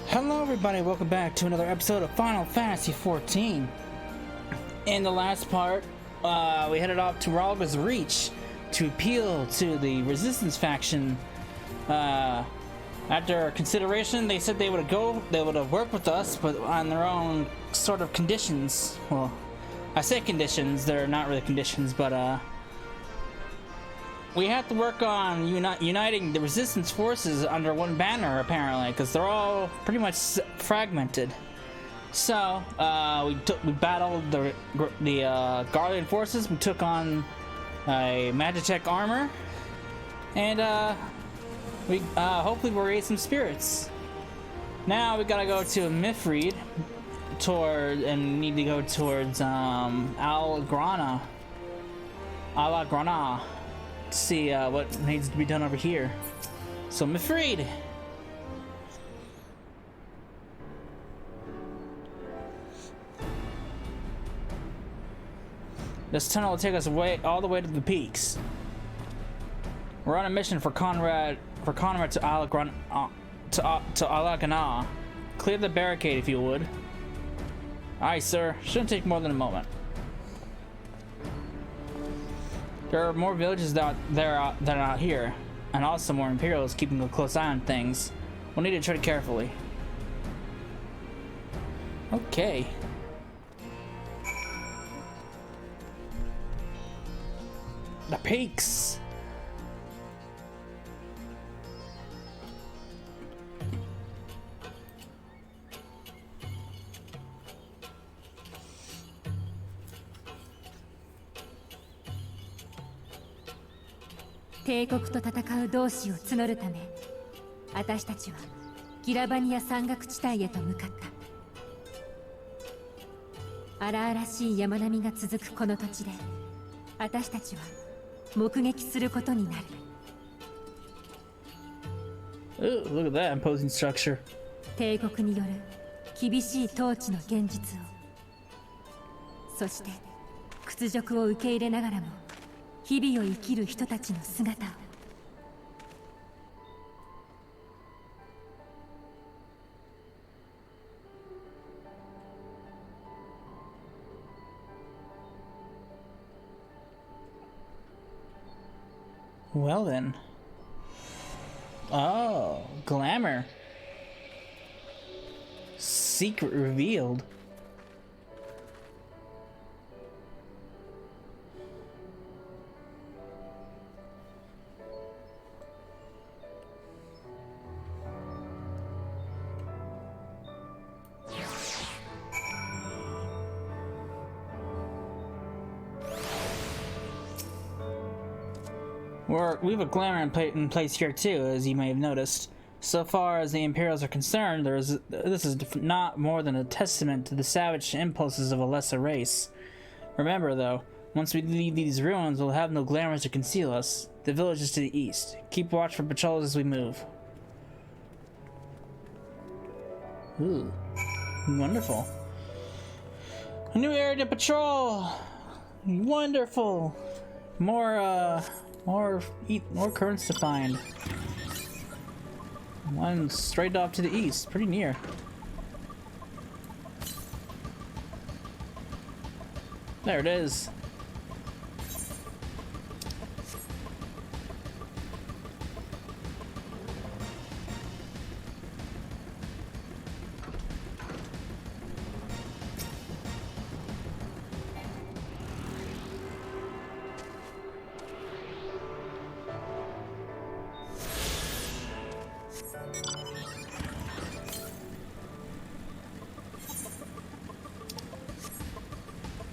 Hello everybody, welcome back to another episode of Final Fantasy XIV. In the last part, we headed off to Ralga's Reach to appeal to the Resistance faction. After consideration, they said they would work with us, but on their own sort of conditions. Well, I say conditions, they're not really conditions, but we have to work on uniting the resistance forces under one banner, apparently, because they're all pretty much fragmented. So we battled the Guardian forces. We took on a Magitech armor, and we hopefully we'll raise some spirits. Now we gotta go to Mifrid and need to go towards Alagrana. See what needs to be done over here. So Mifrid. This tunnel will take us all the way to the peaks. We're on a mission for Conrad to Alagrana. Clear the barricade if you would. Aye, sir. Shouldn't take more than a moment. There are more villages that are out here, and also more Imperials keeping a close eye on things. We'll need to tread carefully. Okay. The peaks.帝国と戦う同志を募るため、私たちはギラバニア山岳地帯へと向かった。荒々しい山並みが続くこの土地で、私たちは目撃することになる。Ooh, look at that imposing structure. 帝国による厳しい統治の現実を、そして屈辱を受け入れながらも日々を生きる人たちの姿を。Well then. Oh, glamour. Secret revealed. We have a glamour in place here too, as you may have noticed. So far as the Imperials are concerned, this is not more than a testament to the savage impulses of a lesser race. Remember though, once we leave these ruins, we'll have no glamours to conceal us. The village is to the east. Keep watch for patrols as we move. Ooh, wonderful. A new area to patrol! Wonderful! More currents to find. One straight off to the east, pretty near. There it is.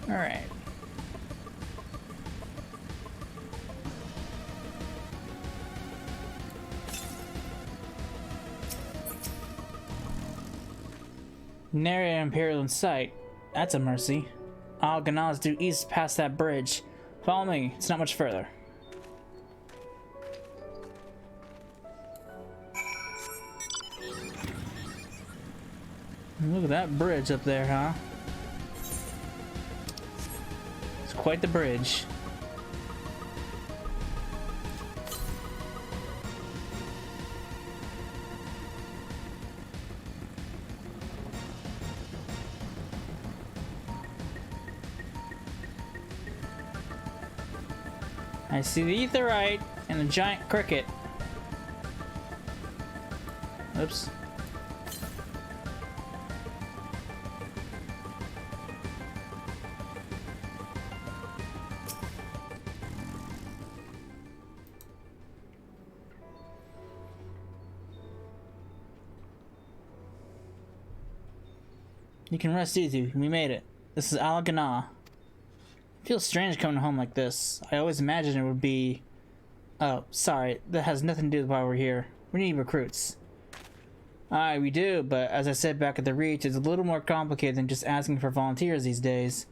All right. Nary Imperial in sight. That's a mercy. Alagrana's due east past that bridge. Follow me. It's not much further. Look at that bridge up there, huh? It's quite the bridge. I see the aetheryte and a giant cricket. Oops. You can rest easy. We made it. This is Alagana. It feels strange coming home like this. I always imagined it would be... Oh, sorry. That has nothing to do with why we're here. We need recruits. Aye, we do, but as I said back at the Reach, it's a little more complicated than just asking for volunteers these days.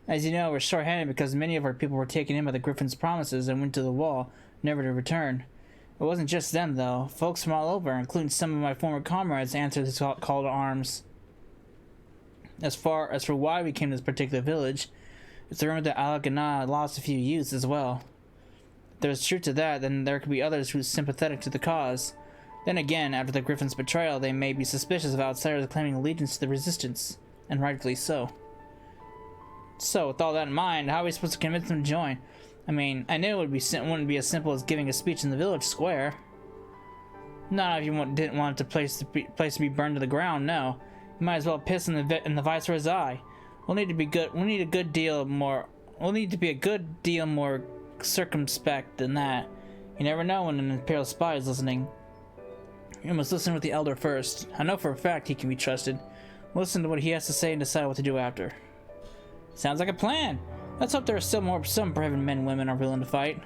As you know, we're short-handed because many of our people were taken in by the Griffin's promises and went to the wall, never to return. It wasn't just them, though. Folks from all over, including some of my former comrades, answered this call to arms. As far as for why we came to this particular village, it's rumored that Alagana lost a few youths as well. If there's truth to that, then there could be others who are sympathetic to the cause. Then again, after the Griffin's betrayal, they may be suspicious of outsiders claiming allegiance to the resistance, and rightfully so. So, with all that in mind, how are we supposed to convince them to join? I mean, I knew it wouldn't be as simple as giving a speech in the village square. Not if you didn't want the place to be burned to the ground. No, you might as well piss in the viceroy's eye. We'll need to be a good deal more circumspect than that. You never know when an imperial spy is listening. You must listen with the elder first. I know for a fact he can be trusted. Listen to what he has to say and decide what to do after. Sounds like a plan. Let's hope there are still some brave men and women are willing to fight.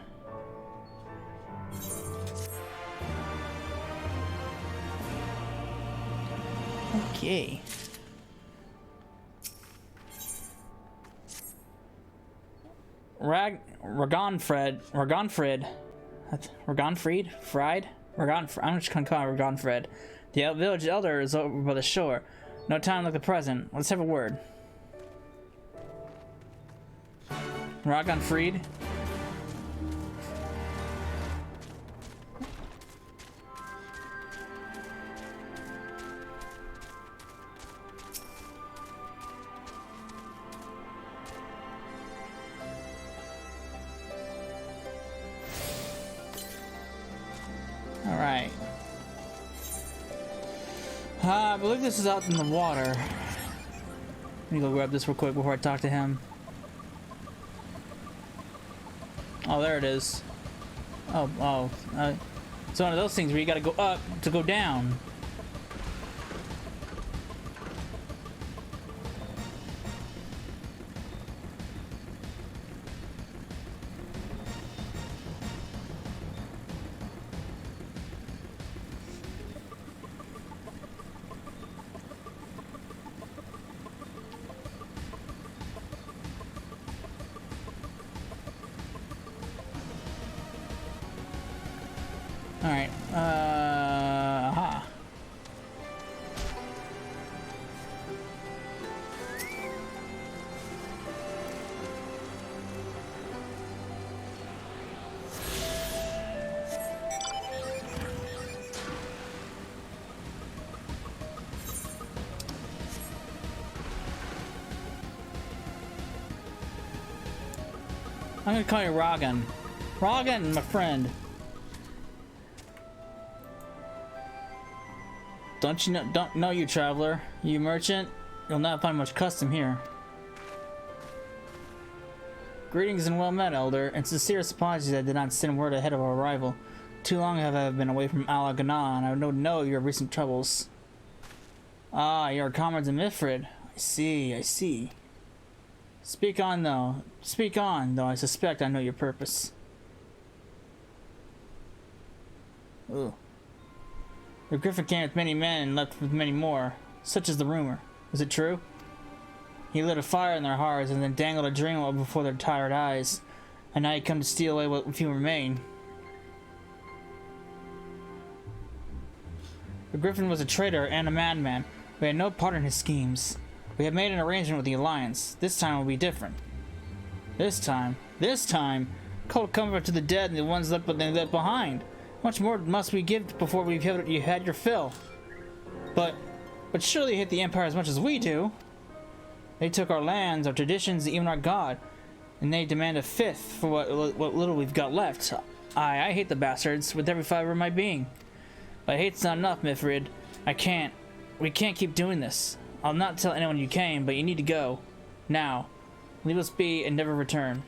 Okay. I'm just gonna call it Ragonfred. The village elder is over by the shore. No time like the present. Let's have a word. Ragonfried. Alright. I believe this is out in the water. Let me go grab this real quick before I talk to him. Oh, there it is. It's one of those things where you gotta go up to go down. Alright, aha. I'm gonna call you Rogan. Rogan, my friend. Don't know you, traveler. You merchant? You'll not find much custom here. Greetings and well met, elder, and sincere apologies I did not send word ahead of our arrival. Too long have I been away from Alagana, and I don't know your recent troubles. Ah, you are comrades of Mifrid. I see. Speak on, though. I suspect I know your purpose. Ooh. The Griffin came with many men and left with many more. Such is the rumor. Is it true? He lit a fire in their hearts and then dangled a dream before their tired eyes. And now he come to steal away what few remain. The Griffin was a traitor and a madman. We had no part in his schemes. We have made an arrangement with the Alliance. This time will be different. This time, cold comfort to the dead and the ones left behind. Much more must we give before you had your fill. But surely you hate the Empire as much as we do. They took our lands, our traditions, even our god. and they demand a fifth for what little we've got left. I hate the bastards with every fiber of my being. But hate's not enough, Mithrid. We can't keep doing this. I'll not tell anyone you came, but you need to go. Now. Leave us be and never return.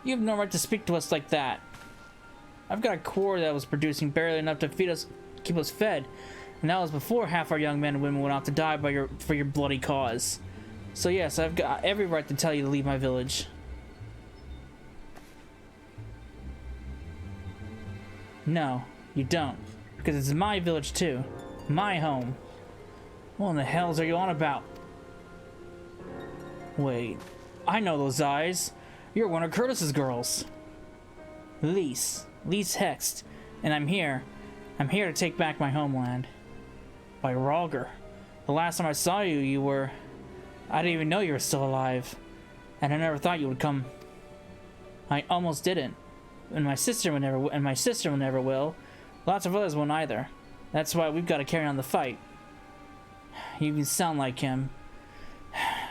You have no right to speak to us like that. I've got a core that was producing barely enough to keep us fed. And that was before half our young men and women went off to die for your bloody cause. So yes, I've got every right to tell you to leave my village. No, you don't. Because it's my village too. My home. What in the hells are you on about? Wait, I know those eyes. You're one of Curtis's girls. Lise Hext. And I'm here. I'm here to take back my homeland. By Rogger. The last time I saw you, you were... I didn't even know you were still alive. And I never thought you would come. I almost didn't. And my sister would never will. Lots of others won't either. That's why we've got to carry on the fight. You even sound like him.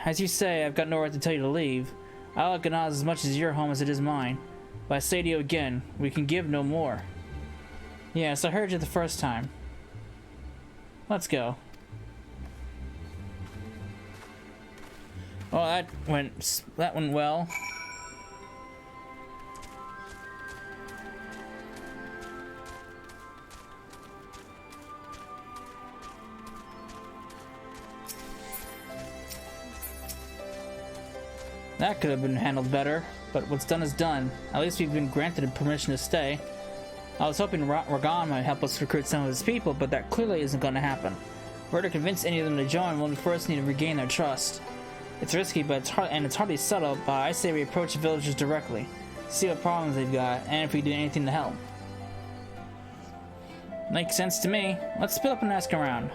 As you say, I've got no right to tell you to leave. Al-Ghazal is as much as your home as it is mine. But I say to you again, we can give no more. Yes, I heard you the first time. Let's go. Oh, that went well. That could have been handled better, but what's done is done. At least we've been granted permission to stay. I was hoping Ragan might help us recruit some of his people, but that clearly isn't going to happen. If we're to convince any of them to join, we'll first need to regain their trust. It's risky, but it's hardly subtle, but I say we approach the villagers directly. See what problems they've got, and if we do anything to help. Makes sense to me. Let's split up and ask around.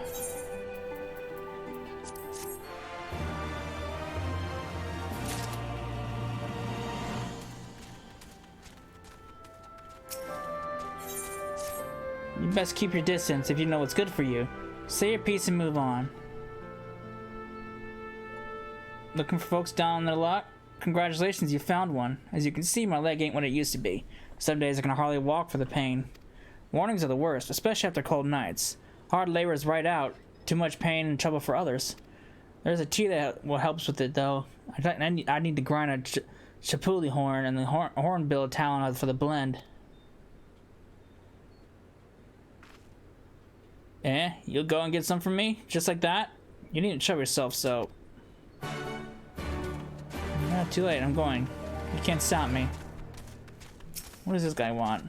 You best keep your distance if you know what's good for you. Say your piece and move on. Looking for folks down their luck? Congratulations, you found one. As you can see, my leg ain't what it used to be. Some days I can hardly walk for the pain. Mornings are the worst, especially after cold nights. Hard labor is right out. Too much pain and trouble for others. There's a tea that helps with it, though. I need to grind a chapuli horn and the hornbill talon for the blend. Eh? You'll go and get some from me? Just like that? You need to show yourself, so... Not too late, I'm going. You can't stop me. What does this guy want?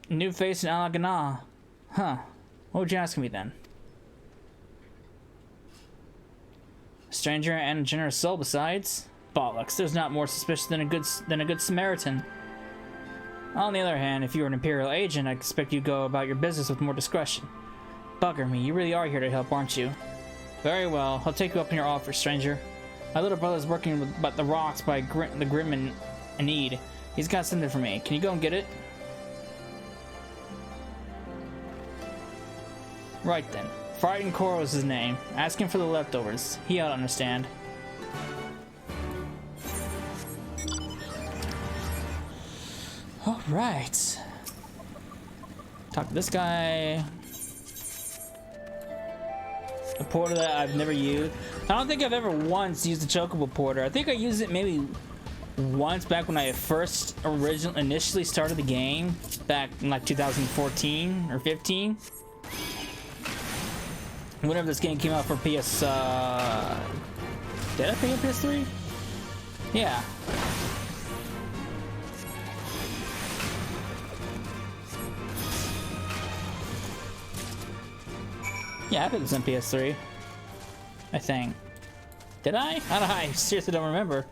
New face in Al-Ghazal. Huh. What would you ask me then? A stranger and a generous soul besides? Bollocks, there's not more suspicious than a good Samaritan. On the other hand, if you were an Imperial agent, I expect you go about your business with more discretion. Bugger me, you really are here to help, aren't you? Very well, I'll take you up on your offer, stranger. My little brother's working with the rocks by the Grim and Need. He's got something for me. Can you go and get it? Right then. Frightened Core was his name. Ask him for the leftovers. He ought to understand. Alright. Talk to this guy. A porter that I've never used. I don't think I've ever once used the Chocobo porter. I think I used it maybe once back when I first initially started the game. Back in like 2014 or 15. Whenever this game came out for PS... did I pick up PS3? Yeah. Yeah, I put this on PS3. I think. Did I? I don't know. I seriously don't remember.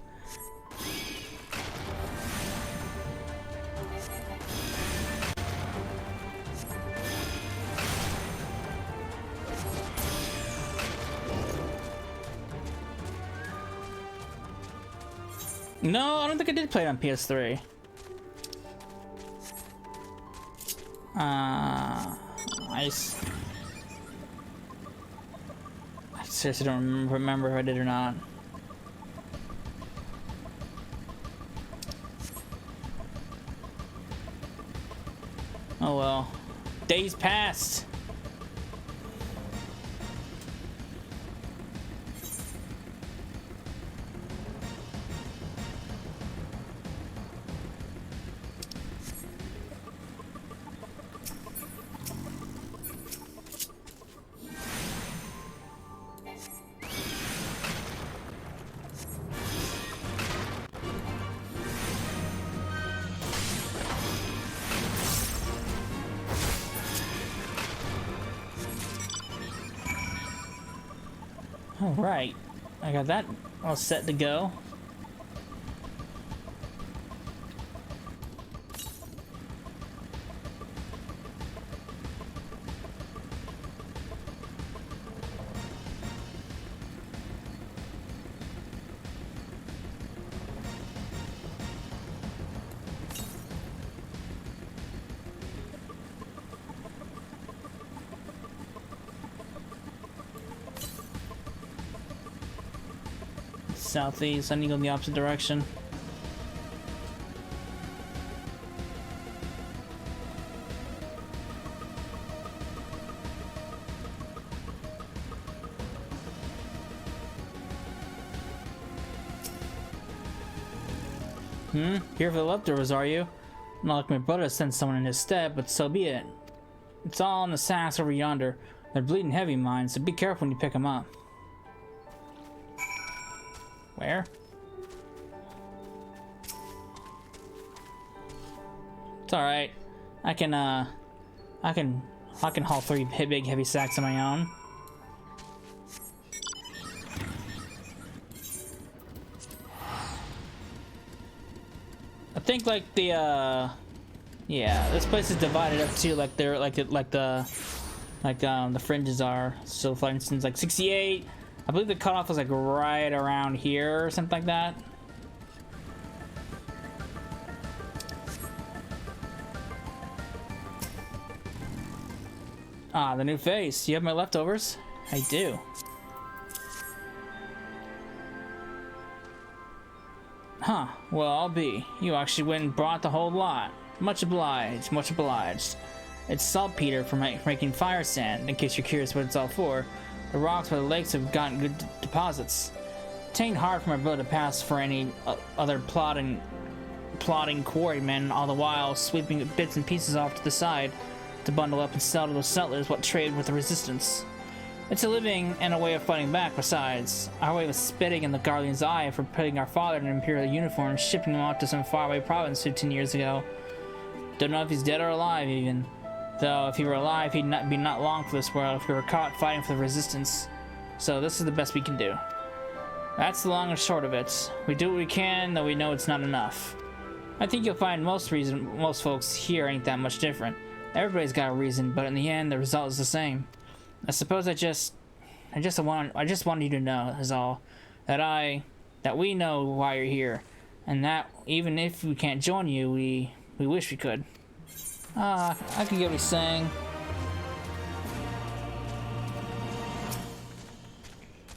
No, I don't think I did play it on PS3. Nice. seriously don't remember if I did or not. Oh well. Days passed. All right, I got that all set to go. Southeast, I need to go in the opposite direction. Here for the leftovers, are you? Not like my brother sent someone in his stead, but so be it. It's all in the sacks over yonder. They're bleeding heavy, mine, so be careful when you pick them up. Where? It's all right. I can haul 3 big heavy sacks on my own. I think like the yeah, this place is divided up too, like they're the fringes are. So for instance, like 68. I believe the cutoff was like right around here or something like that. Ah, the new face. You have my leftovers? I do. Huh, well, I'll be. You actually went and brought the whole lot. Much obliged, much obliged. It's saltpeter for making fire sand, in case you're curious what it's all for. The rocks by the lakes have gotten good deposits. It ain't hard for my brother to pass for any other plotting quarrymen, all the while sweeping bits and pieces off to the side to bundle up and sell to those settlers what trade with the resistance. It's a living and a way of fighting back besides. Our way was spitting in the Guardian's eye for putting our father in an imperial uniform and shipping him out to some faraway province 15 years ago. Don't know if he's dead or alive even. Though if he were alive, he'd not be not long for this world if he were caught fighting for the resistance. So this is the best we can do. That's the long and short of it. We do what we can, though we know it's not enough. I think you'll find most folks here ain't that much different. Everybody's got a reason, but in the end, the result is the same. I suppose I just wanted you to know, is all, that we know why you're here, and that even if we can't join you, we wish we could. I can get what he's saying.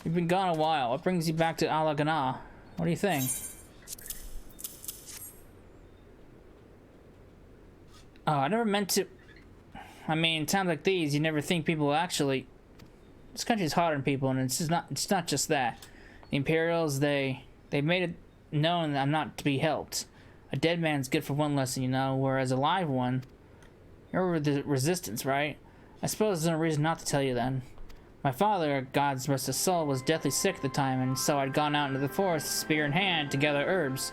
You've been gone a while. What brings you back to Alagana? What do you think? Oh, I never meant to. I mean, in times like these, you never think people will actually. This country's hard on people, and it's not just that. The Imperials, they made it known that I'm not to be helped. A dead man's good for one lesson, you know, whereas a live one. You're the resistance, right? I suppose there's no reason not to tell you then. My father, God's rest his soul, was deathly sick at the time, and so I'd gone out into the forest, spear in hand, to gather herbs,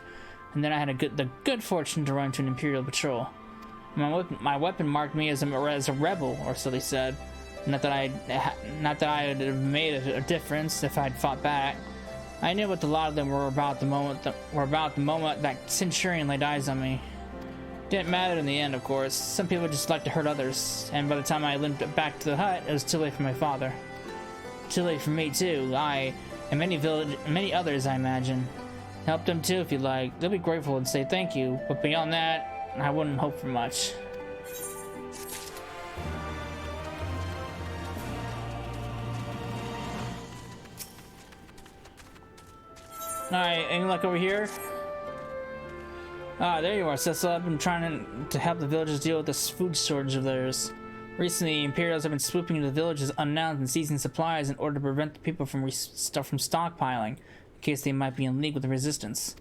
and then I had the good fortune to run to an Imperial patrol. My weapon marked me as a rebel, or so they said. Not that I'd have made a difference if I'd fought back. I knew what a lot of them were about the moment that Centurion laid eyes on me. Didn't matter in the end, of course. Some people just like to hurt others, and by the time I limped back to the hut, it was too late for my father. Too late for me too. I and many others, I imagine. Help them too if you like. They'll be grateful and say thank you. But beyond that, I wouldn't hope for much. Alright, any luck over here? Ah, there you are, Cecil. I've been trying to help the villagers deal with this food shortage of theirs. Recently, Imperials have been swooping into the villages unannounced and seizing supplies in order to prevent the people from stockpiling, in case they might be in league with the resistance.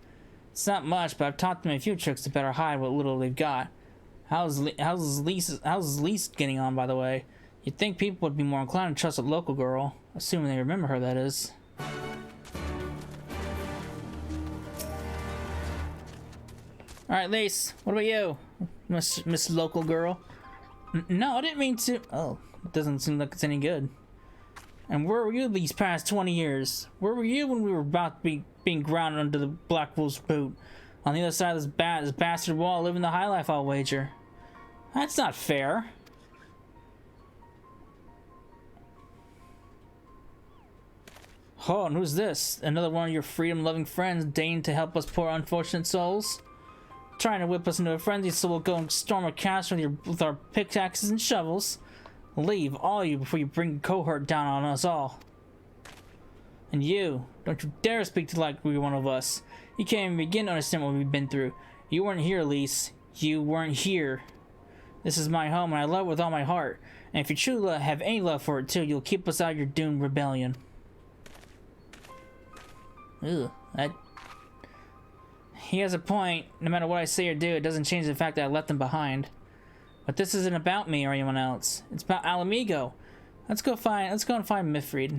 It's not much, but I've taught them a few tricks to better hide what little they've got. How's Lise getting on, by the way? You'd think people would be more inclined to trust a local girl, assuming they remember her, that is. Alright, Lise, what about you? Miss Local Girl? No, I didn't mean to. Oh, it doesn't seem like it's any good. And where were you these past 20 years? Where were you when we were about to be being grounded under the Black Wolf's boot? On the other side of this bastard wall, living the high life, I'll wager. That's not fair. Oh, and who's this? Another one of your freedom-loving friends deigned to help us poor unfortunate souls? Trying to whip us into a frenzy so we'll go and storm a castle with our pickaxes and shovels. Leave, all of you, before you bring a cohort down on us all. And you, don't you dare speak to like we're one of us. You can't even begin to understand what we've been through. You weren't here, Lise. You weren't here. This is my home and I love it with all my heart. And if you truly have any love for it too, you'll keep us out of your doomed rebellion. Ugh, he has a point. No matter what I say or do, it doesn't change the fact that I left them behind. But this isn't about me or anyone else. It's about Alamigo. Let's go and find Mifrid.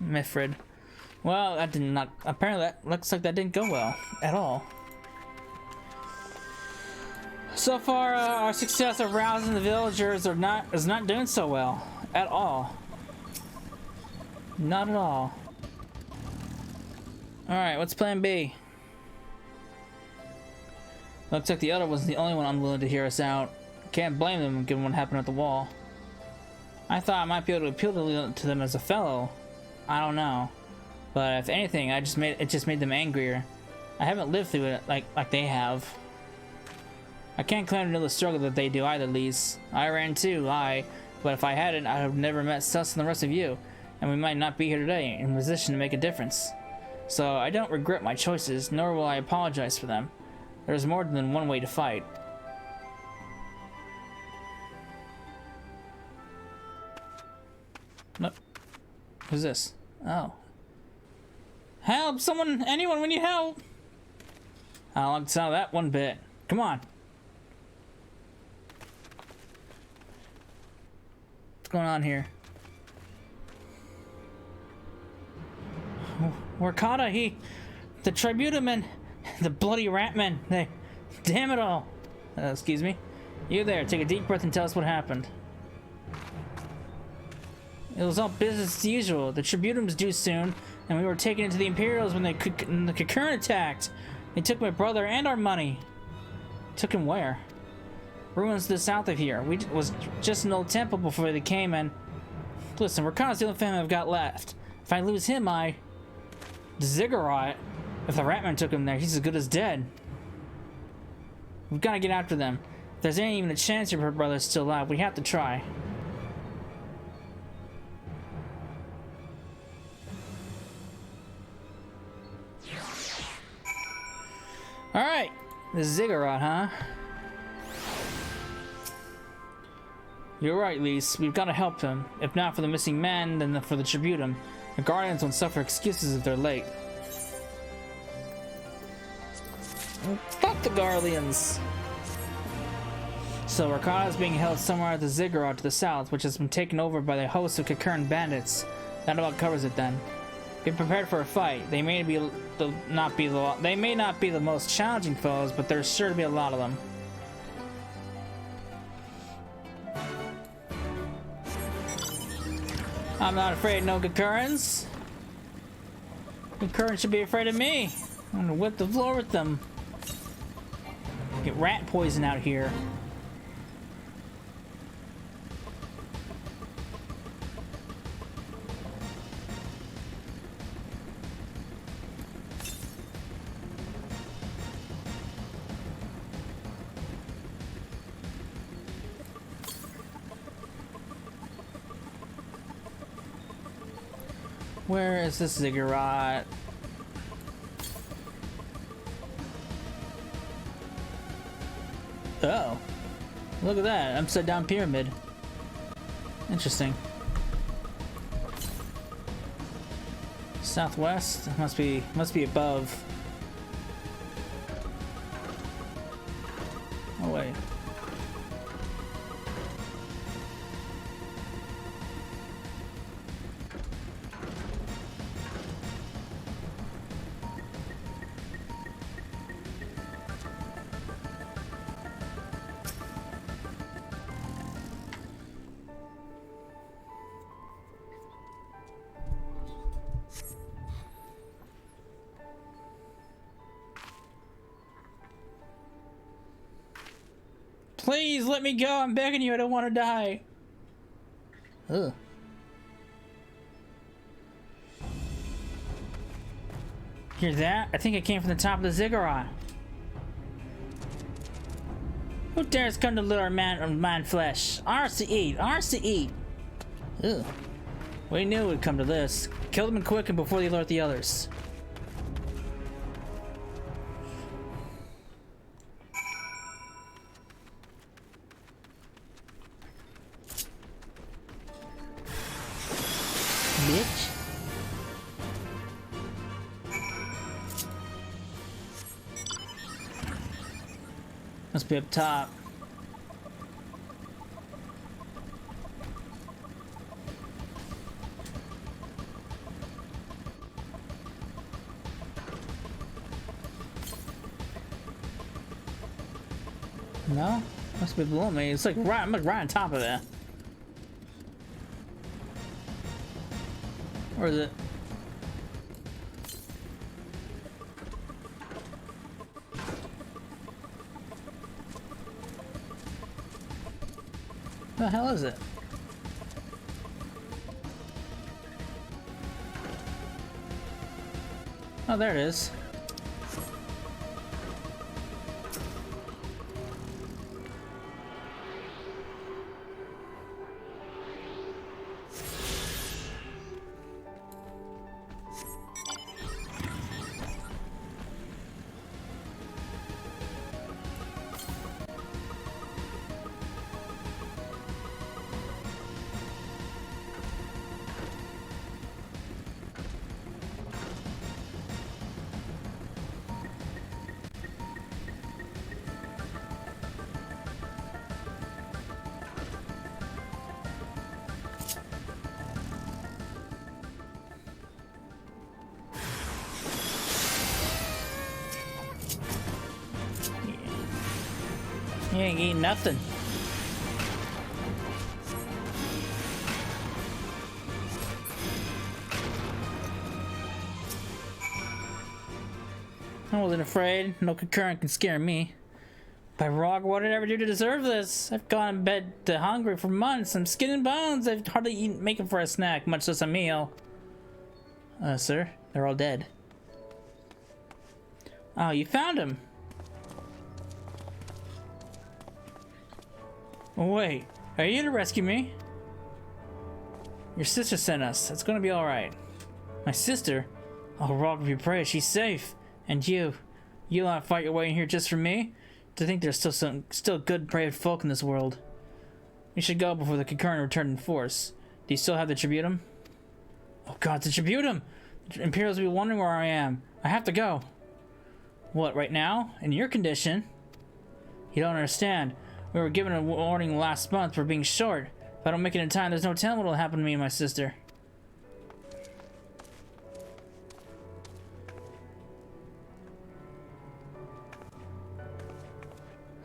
Mifrid. Well, that did not. Apparently, that looks like that didn't go well at all. So far, our success of rousing the villagers is not doing so well at all. Not at all. Alright, what's plan B? Looks like the other was the only one unwilling to hear us out. Can't blame them given what happened at the wall. I thought I might be able to appeal to them as a fellow. I don't know. But if anything, it just made them angrier. I haven't lived through it like they have. I can't claim to know the struggle that they do either, Lise. I ran too, but if I hadn't, I would have never met Sus and the rest of you. And we might not be here today in position to make a difference. So I don't regret my choices, nor will I apologize for them. There's more than one way to fight. Nope. Who's this? Oh. Help! Someone! Anyone, we need help! I don't like the sound of that one bit. Come on. What's going on here? Wakata, the Tributamen, the bloody Ratmen, damn it all. Excuse me. You there, take a deep breath and tell us what happened. It was all business as usual. The Tributum was due soon, and we were taken into the Imperials when the Cocoon attacked. They took my brother and our money. Took him where? Ruins to the south of here. It was just an old temple before they came, and... Listen, Wakata's the only family I've got left. If I lose him, the Ziggurat, if the Ratman took him there, he's as good as dead. We've got to get after them. If there's ain't even a chance your brother's still alive, we have to try. Alright, the Ziggurat, huh? You're right, Lise. We've got to help him. If not for the missing man, then for the Tributum. The Guardians won't suffer excuses if they're late. Fuck the Guardians! So Rakata is being held somewhere at the Ziggurat to the south, which has been taken over by the host of Cocoon bandits. That about covers it then. Be prepared for a fight. They may not be the most challenging foes, but there's sure to be a lot of them. I'm not afraid of no Cocoons. Cocoons should be afraid of me. I'm gonna whip the floor with them. Get rat poison out here. Where is this ziggurat? Oh, look at that upside down pyramid. Interesting. Southwest must be above. Oh wait. Please let me go. I'm begging you. I don't want to die. Ugh. Hear that? I think it came from the top of the ziggurat. Who dares come to lure man flesh? Ours to eat. Ours to eat. Ugh. We knew it would come to this. Kill them quick and before they alert the others. Bitch. Must be up top. No? Must be below me. It's like right, I'm like right on top of it. Or is it? The hell is it? Oh, there it is. You ain't eating nothing. I wasn't afraid. No concurrent can scare me. By Rog, what did I ever do to deserve this? I've gone in bed hungry for months. I'm skin and bones. I've hardly eaten making for a snack, much less a meal. Sir, they're all dead. Oh, you found him. Oh, wait, are you here to rescue me? Your sister sent us. It's gonna be alright. My sister? Oh, Rob, if you pray, she's safe. And you'll not fight your way in here just for me? To think there's still good, brave folk in this world. We should go before the concurrent return in force. Do you still have the tributum? Oh god, the tributum! The Imperials will be wondering where I am. I have to go. What, right now? In your condition? You don't understand. We were given a warning last month for being short. If I don't make it in time, there's no telling what will happen to me and my sister.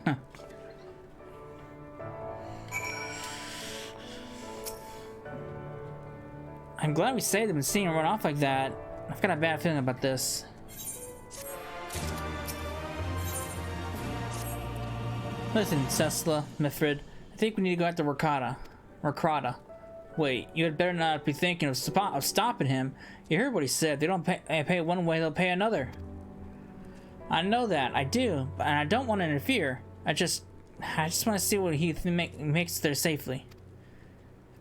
Huh. I'm glad we saved them and seeing him run off like that. I've got a bad feeling about this. Listen, Cessla, Mifrid, I think we need to go after Rakata. Wait, you had better not be thinking of stopping him. You heard what he said. They don't pay one way, they'll pay another. I know that, I do, and I don't want to interfere. I just want to see what he makes there safely.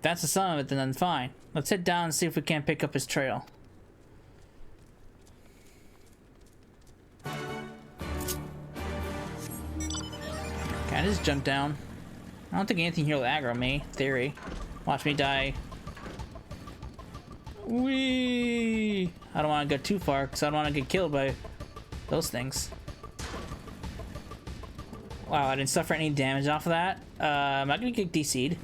that's the sum of it, then fine. Let's head down and see if we can't pick up his trail. Can I just jump down? I don't think anything here will aggro me. Theory. Watch me die. Whee! I don't want to go too far because I don't want to get killed by those things. Wow, I didn't suffer any damage off of that. Am I gonna get DC'd?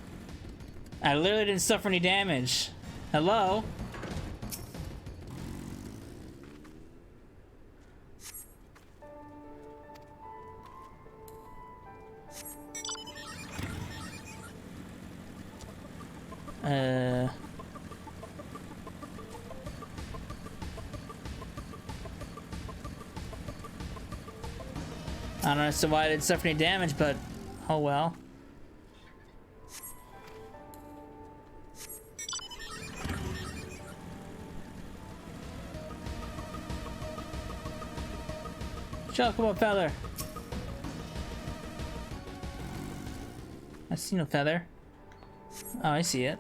I literally didn't suffer any damage. Hello? I don't know why I didn't suffer any damage, but oh well. Chocobo feather. I see no feather. Oh, I see it.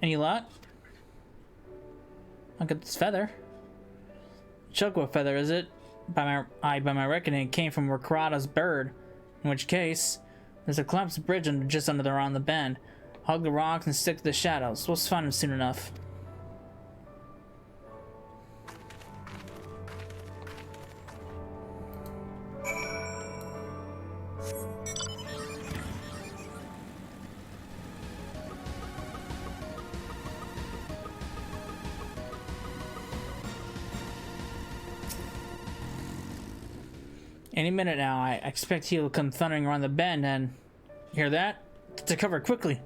Any luck? I'll get this feather. Chocobo feather, is it? By my reckoning, it came from Recruitment's bird. In which case, there's a collapsed bridge just around the bend. Hug the rocks and stick to the shadows. We'll find him soon enough. Any minute now, I expect he will come thundering around the bend and... Hear that? Get to cover quickly.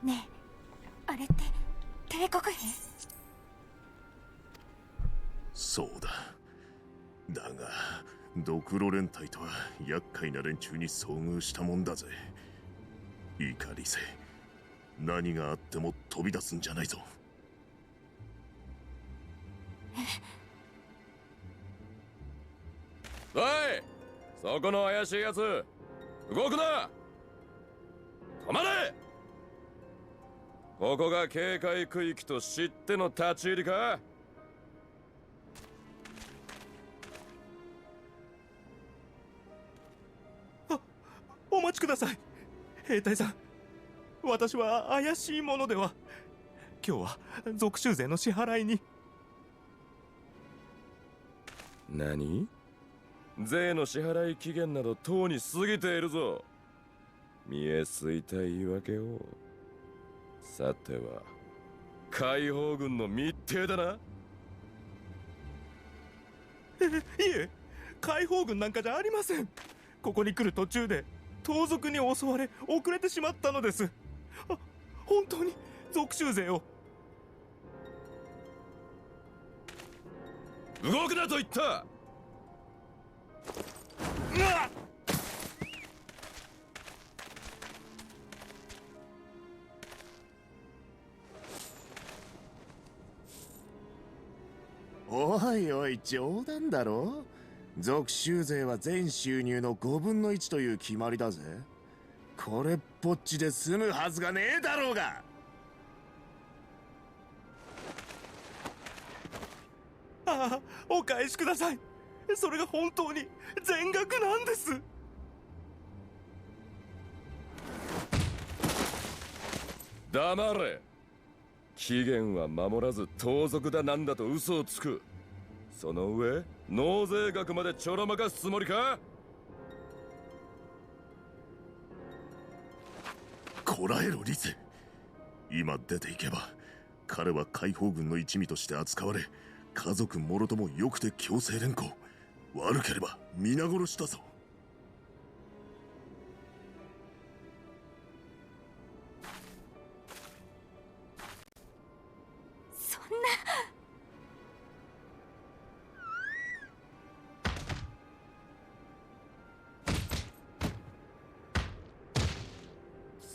Ne, あれって帝国兵？そうだ。だが、ドクロ連隊とは厄介な連中に遭遇したもんだぜ。怒りせ。何があっても飛び出すんじゃないぞ。おい、そこの怪しいやつ、動くな。止まれ。ここが警戒区域と知っての立ち入りか？お待ちください、兵隊さん。私は怪しいものでは。今日は属州税の支払いに。何？税の支払い期限などとうに過ぎているぞ。見えすいた言い訳を。さては解放軍の密偵だな。いえ、解放軍なんかじゃありません。ここに来る途中で盗賊に襲われ遅れてしまったのです。本当に属州勢を。動くなと言った。おいおい、冗談だろ。属州税は全収入の5分の1という決まりだぜ。これっぽっちで済むはずがねえだろうが。ああ、お返しください。それが本当に全額なんです。黙れ。期限は守らず盗賊だなんだと嘘をつく。その上納税額までちょろまかすつもりか？こらえろリゼ。今出ていけば彼は解放軍の一味として扱われ、家族もろともよくて強制連行、悪ければ皆殺しだぞ。そんな。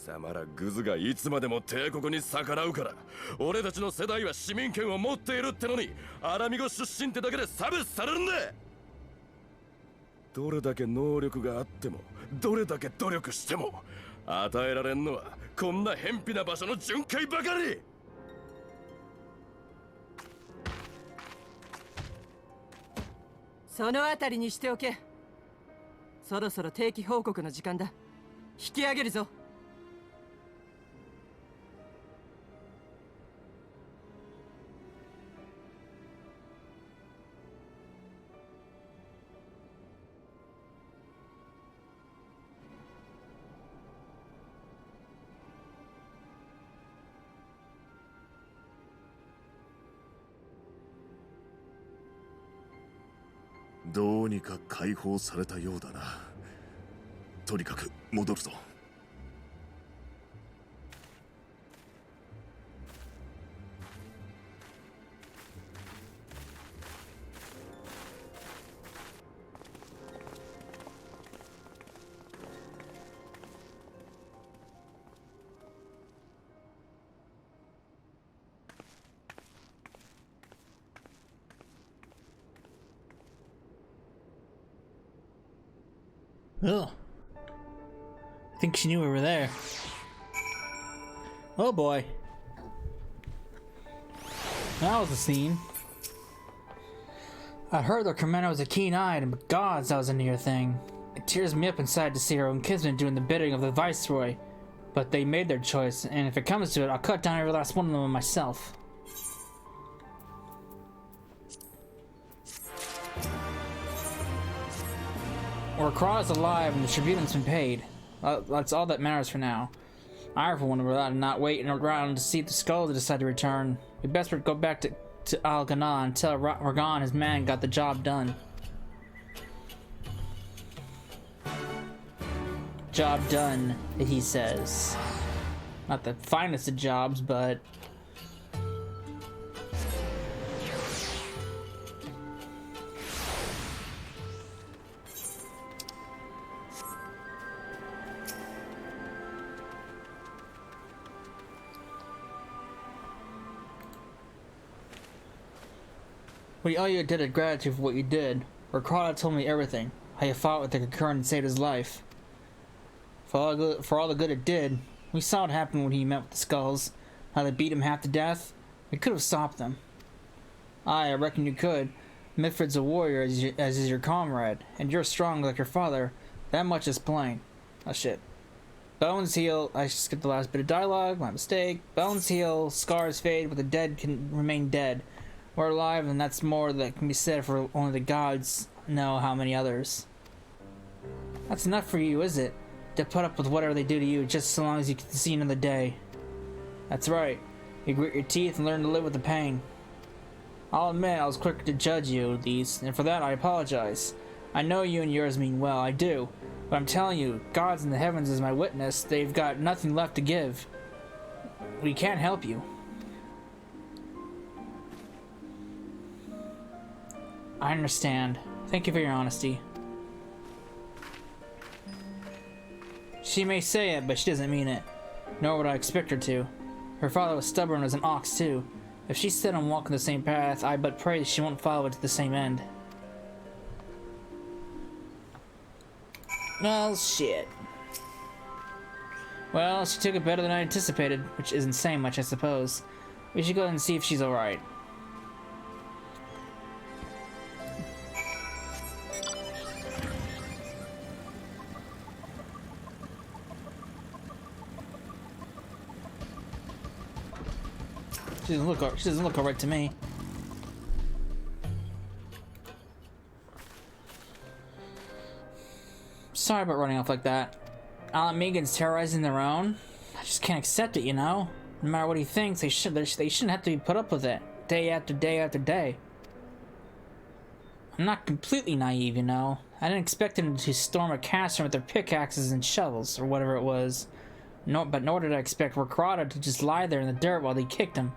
貴様らグズがいつまでも帝国に逆らうから、俺たちの世代は市民権を持っているってのに、アラミゴ出身ってだけで差別されるんだ。どれだけ能力があっても、どれだけ努力しても、与えられんのはこんな偏僻な場所の巡回ばかり。そのあたりにしておけ。そろそろ定期報告の時間だ。引き上げるぞ。どうにか解放されたようだな。とにかく戻るぞ。Ugh. I think she knew we were there. Oh boy. That was a scene. I heard the Commander was a keen-eyed, and gods, that was a near thing. It tears me up inside to see our own kinsmen doing the bidding of the Viceroy. But they made their choice, and if it comes to it, I'll cut down every last one of them myself. Recruitment's alive and the tribune's been paid. That's all that matters for now. I, for one, would rather not wait around to see the skulls decide to return. We best go back to Al Ghana and tell Ragan and his man got the job done. Job done, he says. Not the finest of jobs, but... We owe you a debt of gratitude for what you did. Ricardo told me everything. How you fought with the concurrent and saved his life. For all the good it did. We saw what happened when he met with the skulls. How they beat him half to death. We could have stopped them. I reckon you could. Mitfred's a warrior as is your comrade. And you're strong like your father. That much is plain. Oh shit. Bones heal. I skipped the last bit of dialogue. My mistake. Bones heal. Scars fade, but the dead can remain dead. We're alive, and that's more that can be said for only the gods know how many others. That's enough for you, is it? To put up with whatever they do to you just so long as you can see another day. That's right. You grit your teeth and learn to live with the pain. I'll admit I was quick to judge you, Elise, and for that I apologize. I know you and yours mean well, I do. But I'm telling you, gods in the heavens is my witness, they've got nothing left to give. We can't help you. I understand. Thank you for your honesty. She may say it, but she doesn't mean it. Nor would I expect her to. Her father was stubborn as an ox, too. If she's set on walking the same path, I but pray she won't follow it to the same end. Well, shit. Well, she took it better than I anticipated, which isn't saying much, I suppose. We should go and see if she's alright. She doesn't look alright to me. Sorry about running off like that. Alan Megan's terrorizing their own. I just can't accept it, you know? No matter what he thinks, they shouldn't have to be put up with it. Day after day after day. I'm not completely naive, you know? I didn't expect them to storm a castle with their pickaxes and shovels, or whatever it was. But nor did I expect Recruitment to just lie there in the dirt while they kicked him.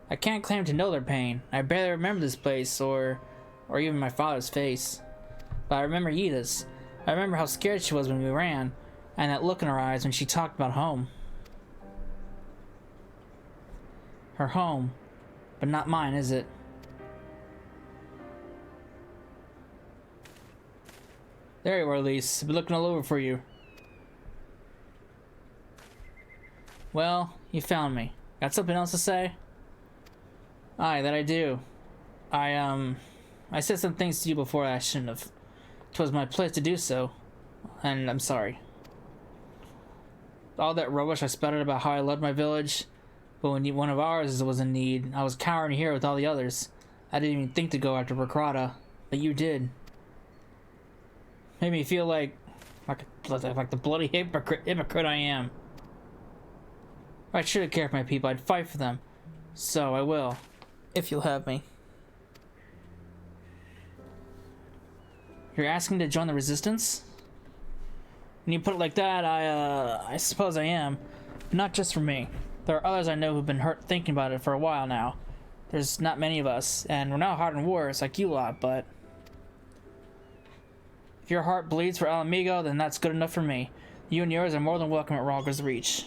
I can't claim to know their pain. I barely remember this place, or even my father's face. But I remember Yda's. I remember how scared she was when we ran. And that look in her eyes when she talked about home. Her home. But not mine, is it? There you are, Elise. I've been looking all over for you. Well, you found me. Got something else to say? Aye, that I do. I said some things to you before I shouldn't have. 'Twas my place to do so. And I'm sorry. All that rubbish I spouted about how I loved my village, but when one of ours was in need, I was cowering here with all the others. I didn't even think to go after Recruitment, but you did. Made me feel like the bloody hypocrite I am. If I should have cared for my people, I'd fight for them. So I will, if you'll have me. You're asking to join the resistance? When you put it like that, I suppose I am. But not just for me. There are others I know who've been hurt thinking about it for a while now. There's not many of us, and we're not hard in wars like you lot, but... If your heart bleeds for El Amigo, then that's good enough for me. You and yours are more than welcome at Rogger's Reach.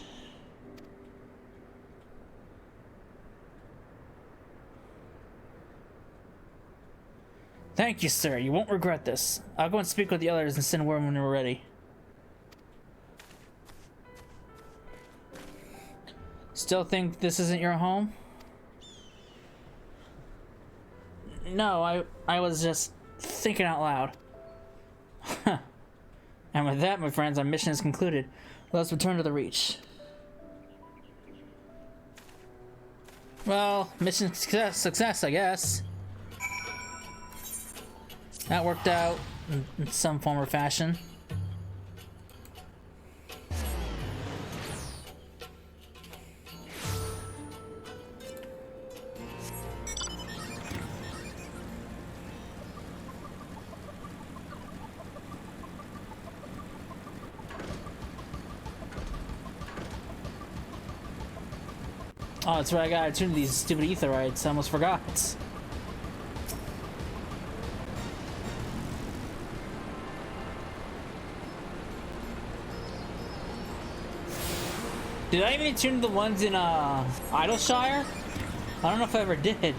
Thank you, sir. You won't regret this. I'll go and speak with the others and send word when we're ready. Still think this isn't your home? No, I was just thinking out loud. And with that, my friends, our mission is concluded. Let's return to the Reach. Well, mission success, I guess. That worked out in some form or fashion. Oh, that's right, I gotta tune to these stupid aetherites. I almost forgot. Did I even tune the ones in Idleshire? I don't know if I ever did.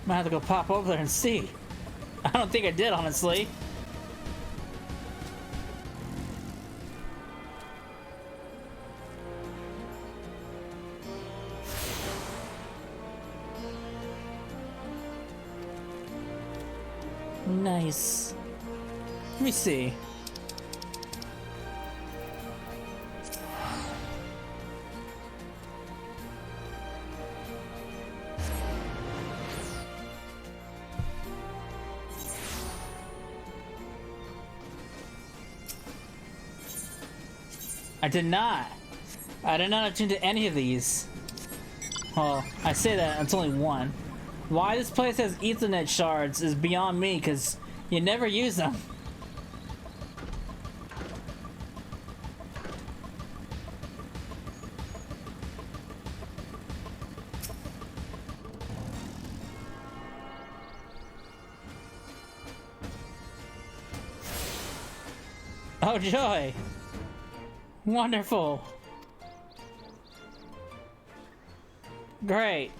Might have to go pop over there and see. I don't think I did, honestly. Nice. Let me see. I did not. I did not attune to any of these. Well, I say that, it's only one. Why this place has Ethernet shards is beyond me, because you never use them. Oh joy! Wonderful! Great!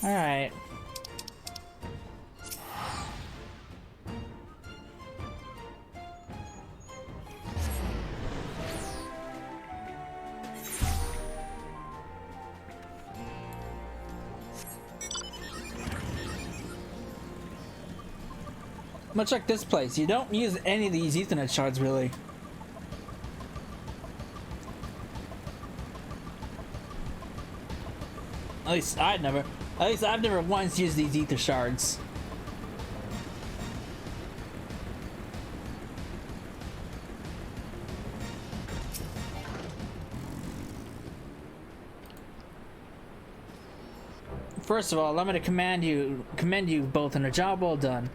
Alright. Much like this place, you don't use any of these Ethernet shards, really. At least I've never once used these ether shards. First of all, allow me to commend you both on a job well done.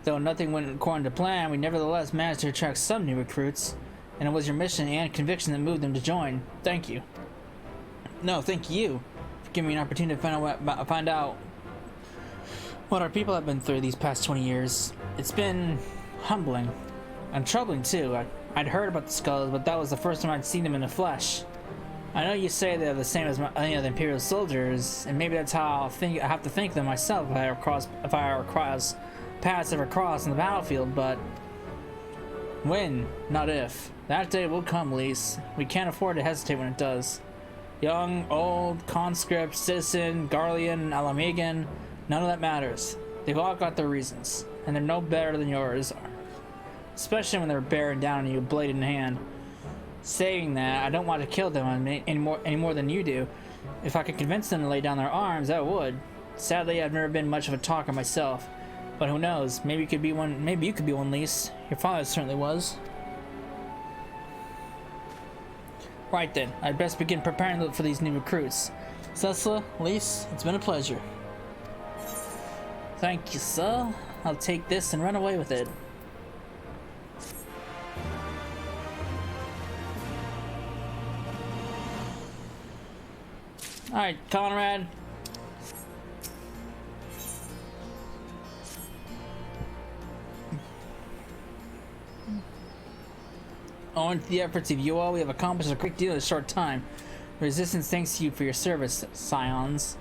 Though nothing went according to plan, we nevertheless managed to attract some new recruits. and it was your mission and conviction that moved them to join. Thank you. No, thank you for giving me an opportunity to find out what our people have been through these past 20 years. It's been humbling and troubling too. I'd heard about the skulls, but that was the first time I'd seen them in the flesh. I know you say they're the same as any of the Imperial soldiers, and maybe that's how I have to think of them myself if I ever cross paths ever cross on the battlefield, but when, not if. That day will come, Lise. We can't afford to hesitate when it does. Young, old, conscript, citizen, Garlean, Alamegan, none of that matters. They've all got their reasons, and they're no better than yours are. Especially when they're bearing down on you, blade in hand. Saying that, I don't want to kill them any more than you do. If I could convince them to lay down their arms, I would. Sadly, I've never been much of a talker myself. But who knows? Maybe you could be one. Maybe you could be one, Lise. Your father certainly was. Right then, I'd best begin preparing for these new recruits. Cecila, Lise, it's been a pleasure. Thank you, sir. I'll take this and run away with it. Alright, Conrad. Owing to the efforts of you all, we have accomplished a great deal in a short time. The Resistance thanks you for your service, Scions.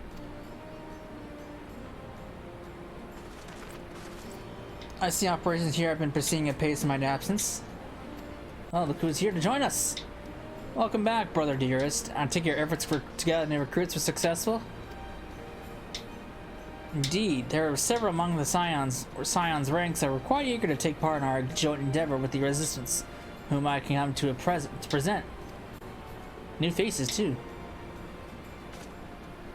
I see operations here have been proceeding at pace in my absence. Oh, look who's here to join us! Welcome back, brother dearest. I take your efforts to gather new recruits were successful? Indeed, there are several among the Scions ranks that were quite eager to take part in our joint endeavor with the Resistance, whom I can come to present. New faces, too.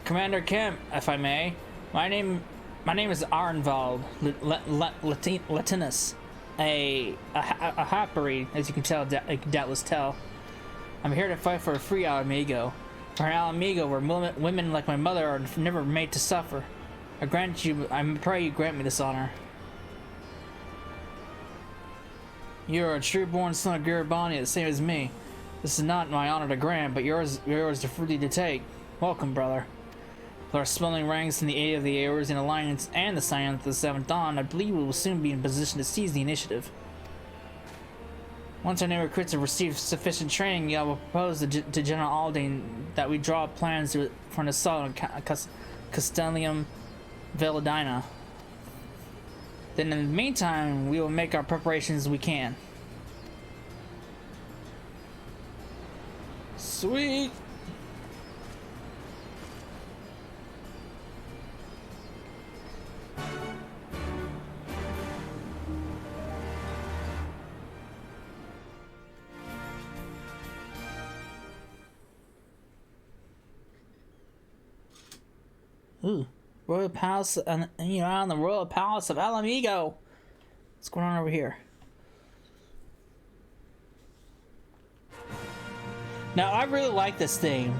Commander Kemp, if I may. My name is Arnvald Latinus, a half-breed, as you can doubtless tell. I'm here to fight for a free Alamigo. For an Alamigo where women like my mother are never made to suffer. I pray you grant me this honor. You are a true-born son of Garibani, the same as me. This is not my honor to grant, but yours to freely to take. Welcome, brother. With our swelling ranks in the aid of the Eorzean Alliance and the Scions of the Seventh Dawn, I believe we will soon be in position to seize the initiative. Once our new recruits have received sufficient training, I will propose to General Aldane that we draw up plans for an assault on Castellium Veladina. Then in the meantime, we will make our preparations as we can. Sweet! Ooh, Royal Palace, and you're on the Royal Palace of Alamigo. What's going on over here? Now, I really like this theme.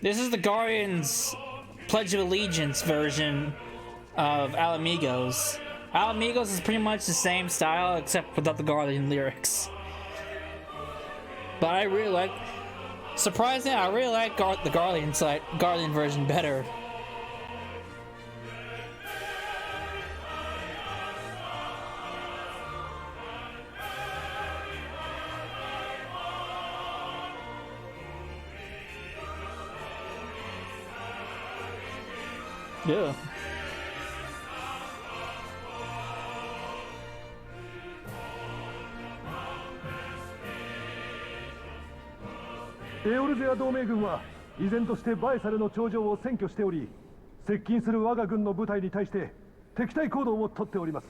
This is the Guardians' Pledge of Allegiance version of Alamigos. Alamigos is pretty much the same style except without the Guardian lyrics. But I really like, surprisingly, I really like the Guardian version better. Yeah. 依然としてバエサルの頂上を占拠しており、接近する我が軍の部隊に対して敵対行動をとっております。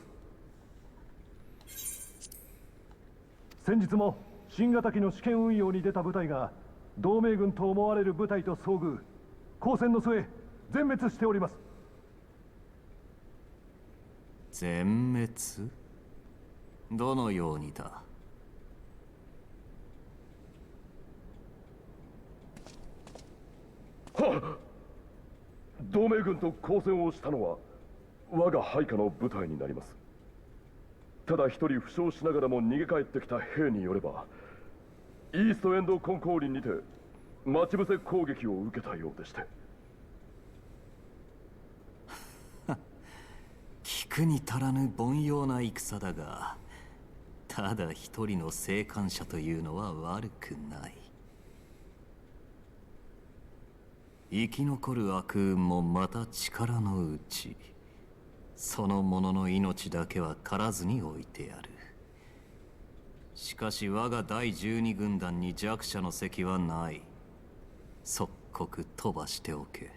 先日も新型機の試験運用に出た部隊が同盟軍と思われる部隊と遭遇、交戦の末全滅しております。全滅？どのようにだ？はっ！同盟軍と交戦をしたのは我が配下の部隊になります。ただ一人負傷しながらも逃げ帰ってきた兵によれば、イーストエンドコンコーリンにて待ち伏せ攻撃を受けたようでして。聞くに足らぬ凡庸な戦だが、ただ一人の生還者というのは悪くない。生き残る悪運もまた力のうち、その者の命だけは狩らずに置いてある。しかし我が第12軍団に弱者の席はない。即刻飛ばしておけ。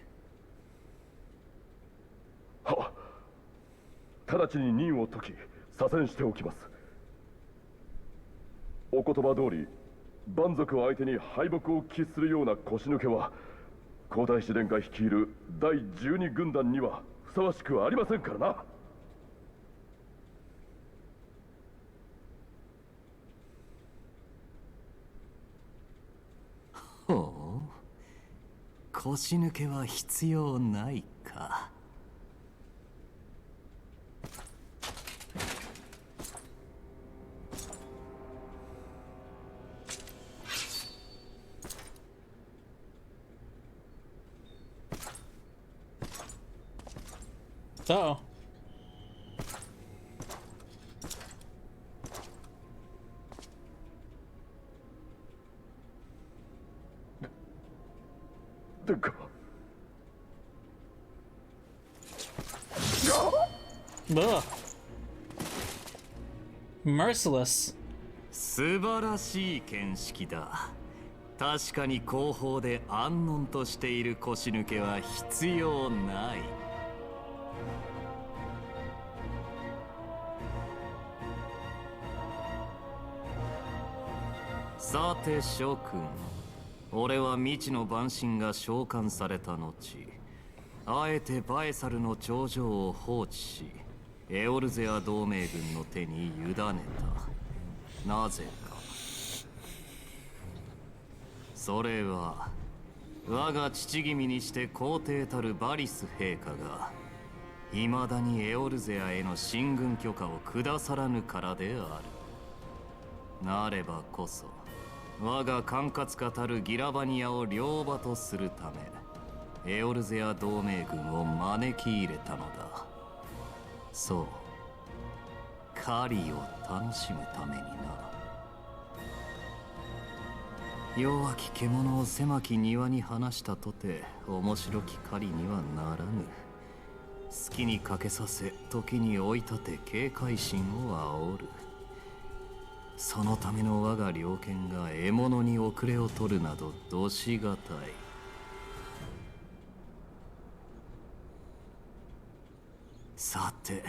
はっ！直ちに任を解き左遷しておきます。お言葉通り、蛮族を相手に敗北を喫するような腰抜けは皇太子殿下率いる第12軍団にはふさわしくありませんからな。ほう、腰抜けは必要ないか。Uh-oh. Ugh. Merciless. 素晴らしい見識だ。確かに後方で安穏としている腰抜けは必要ない。さて諸君、俺は未知の蛮神が召喚された後、あえてバエサルの頂上を放置し、エオルゼア同盟軍の手に委ねた。なぜか。それは我が父君にして皇帝たるバリス陛下が未だにエオルゼアへの進軍許可を下さらぬからである。なればこそ我が管轄下たるギラバニアを両場とするため、エオルゼア同盟軍を招き入れたのだ。そう、狩りを楽しむためにな。弱き獣を狭き庭に放したとて面白き狩りにはならぬ。好きにかけさせ、時に追い立て警戒心を煽る。そのための我が猟犬が獲物に遅れを取るなどどしがたい。さて、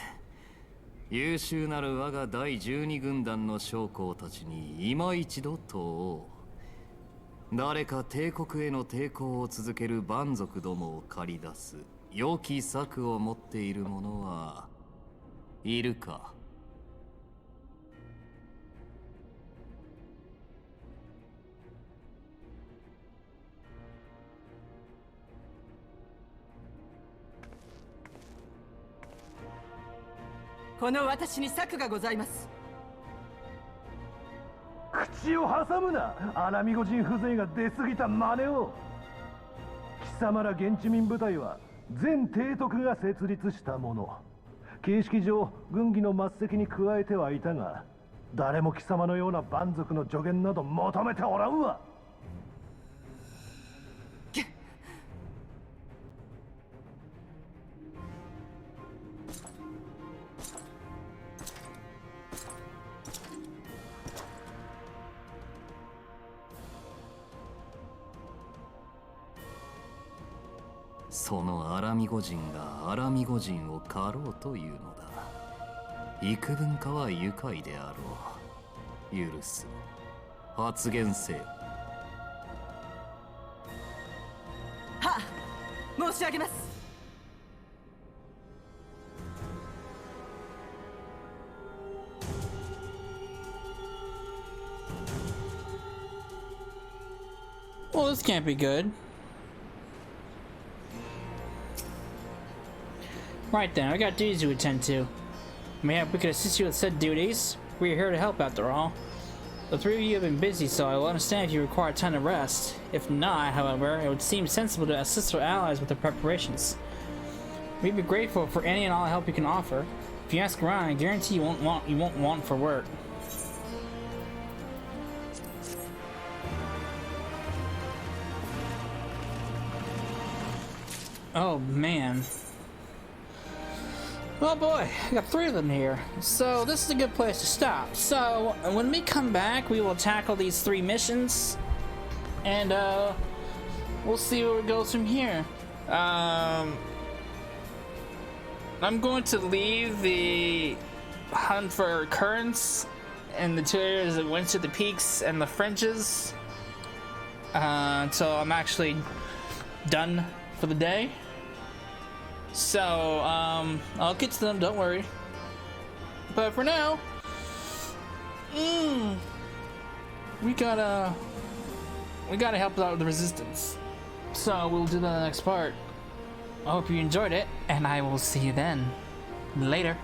優秀なる我が第12軍団の将校たちに今一度問おう。誰か帝国への抵抗を続ける蛮族どもを駆り出す良き策を持っている者はいるか？この私に策がございます。口を挟むな、アラミゴ人風情が出過ぎた真似を。貴様ら現地民部隊は全提督が設立したもの。形式上軍議の末席に加えてはいたが、誰も貴様のような蛮族の助言など求めておらんわ。そのアラミゴ人がアラミゴ人を狩ろうというのだ。幾分かは愉快であろう。許す。発言せよ。はっ、申し上げます。Well, this can't be good. Right then, I got duties to attend to. Mayhap we could assist you with said duties. We are here to help after all. The three of you have been busy, so I will understand if you require time to rest. If not, however, it would seem sensible to assist our allies with their preparations. We'd be grateful for any and all help you can offer. If you ask around, I guarantee you won't want for work. Oh man. Oh boy, I got 3 of them here. So this is a good place to stop. So when we come back, we will tackle these 3 missions, and we'll see where it goes from here. I'm going to leave the hunt for currents in the 2 areas that went to the peaks and the fringes until I'm actually done for the day. So, I'll get to them, don't worry. But for now, we gotta help out with the resistance. So we'll do that in the next part. I hope you enjoyed it, and I will see you then. Later.